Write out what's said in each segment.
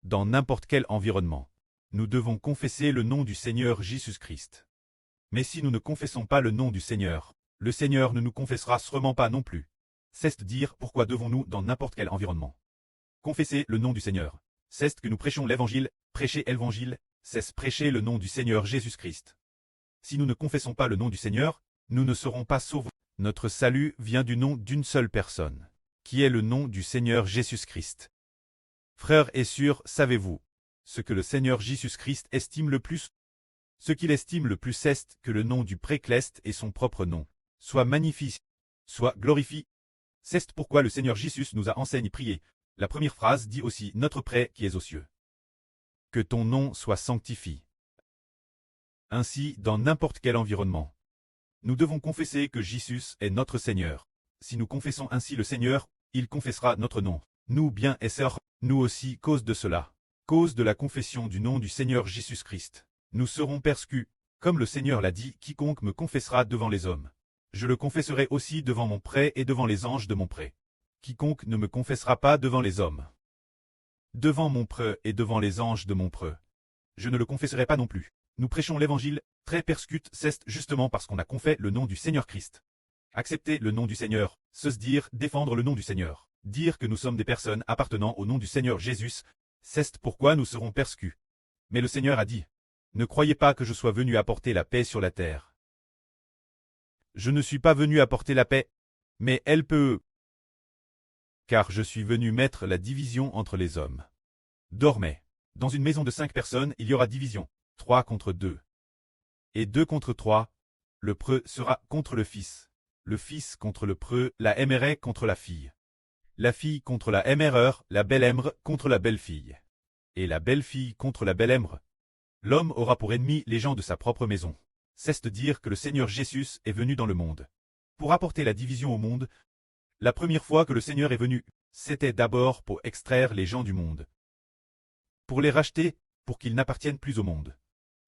dans n'importe quel environnement. Nous devons confesser le nom du Seigneur Jésus-Christ. Mais si nous ne confessons pas le nom du Seigneur, le Seigneur ne nous confessera sûrement pas non plus. C'est dire pourquoi devons-nous dans n'importe quel environnement confesser le nom du Seigneur. C'est que nous prêchons l'évangile, prêcher l'évangile, c'est prêcher le nom du Seigneur Jésus-Christ. Si nous ne confessons pas le nom du Seigneur, nous ne serons pas sauvés. Notre salut vient du nom d'une seule personne, qui est le nom du Seigneur Jésus-Christ. Frères et sœurs, savez-vous ce que le Seigneur Jésus-Christ estime le plus? Ce qu'il estime le plus est que le nom du précleste et son propre nom soit magnifié, soit glorifié. C'est pourquoi le Seigneur Jésus nous a enseigné prier. La première phrase dit aussi « Notre Père qui es aux cieux ». Que ton nom soit sanctifié. Ainsi, dans n'importe quel environnement, nous devons confesser que Jésus est notre Seigneur. Si nous confessons ainsi le Seigneur, il confessera notre nom. Nous, bien et sœurs, nous aussi, cause de cela, cause de la confession du nom du Seigneur Jésus-Christ, nous serons persécutés. Comme le Seigneur l'a dit, quiconque me confessera devant les hommes, je le confesserai aussi devant mon pré et devant les anges de mon pré. Quiconque ne me confessera pas devant les hommes, devant mon pré et devant les anges de mon pré, je ne le confesserai pas non plus. Nous prêchons l'évangile, très persécuté, c'est justement parce qu'on a confessé le nom du Seigneur Christ. Accepter le nom du Seigneur, se dire, défendre le nom du Seigneur, dire que nous sommes des personnes appartenant au nom du Seigneur Jésus, c'est pourquoi nous serons persécutés. Mais le Seigneur a dit, ne croyez pas que je sois venu apporter la paix sur la terre. Je ne suis pas venu apporter la paix, mais elle peut, car je suis venu mettre la division entre les hommes. Dormez. Dans une maison de 5 personnes, il y aura division, 3 contre 2. Et 2 contre 3, le preux sera contre le fils contre le preux, la mère contre la fille contre la mère, la belle-mère contre la belle-fille, et la belle-fille contre la belle-mère. L'homme aura pour ennemi les gens de sa propre maison. C'est dire que le Seigneur Jésus est venu dans le monde pour apporter la division au monde. La première fois que le Seigneur est venu, c'était d'abord pour extraire les gens du monde, pour les racheter, pour qu'ils n'appartiennent plus au monde.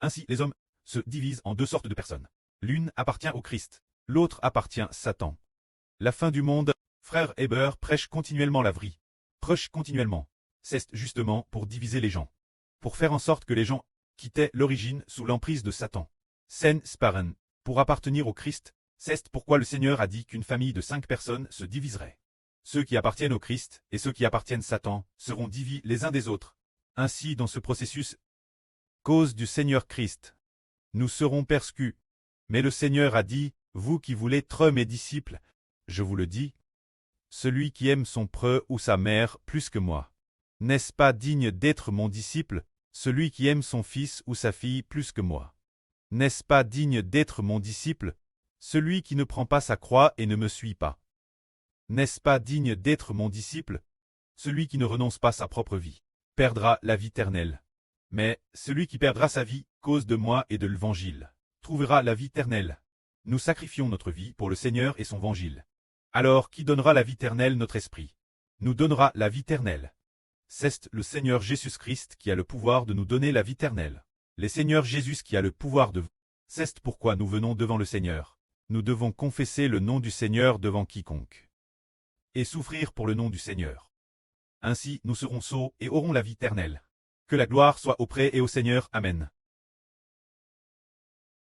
Ainsi, les hommes se divisent en 2 sortes de personnes. L'une appartient au Christ, l'autre appartient à Satan. La fin du monde, frère Heber prêche continuellement la vraie. Prêche continuellement. C'est justement pour diviser les gens, pour faire en sorte que les gens quittaient l'origine sous l'emprise de Satan. Sen sparen, pour appartenir au Christ, c'est pourquoi le Seigneur a dit qu'une famille de 5 personnes se diviserait. Ceux qui appartiennent au Christ et ceux qui appartiennent à Satan seront divisés les uns des autres. Ainsi, dans ce processus, cause du Seigneur Christ, nous serons persécutés. Mais le Seigneur a dit, vous qui voulez être mes disciples, je vous le dis, celui qui aime son preux ou sa mère plus que moi, n'est-ce pas digne d'être mon disciple? Celui qui aime son fils ou sa fille plus que moi, n'est-ce pas digne d'être mon disciple? Celui qui ne prend pas sa croix et ne me suit pas, n'est-ce pas digne d'être mon disciple? Celui qui ne renonce pas sa propre vie perdra la vie éternelle. Mais celui qui perdra sa vie, cause de moi et de l'Évangile, trouvera la vie éternelle. Nous sacrifions notre vie pour le Seigneur et son Évangile. Alors qui donnera la vie éternelle? Notre esprit nous donnera la vie éternelle. C'est le Seigneur Jésus-Christ qui a le pouvoir de nous donner la vie éternelle. Le Seigneur Jésus qui a le pouvoir de... C'est pourquoi nous venons devant le Seigneur. Nous devons confesser le nom du Seigneur devant quiconque, et souffrir pour le nom du Seigneur. Ainsi nous serons sauvés et aurons la vie éternelle. Que la gloire soit auprès et au Seigneur. Amen.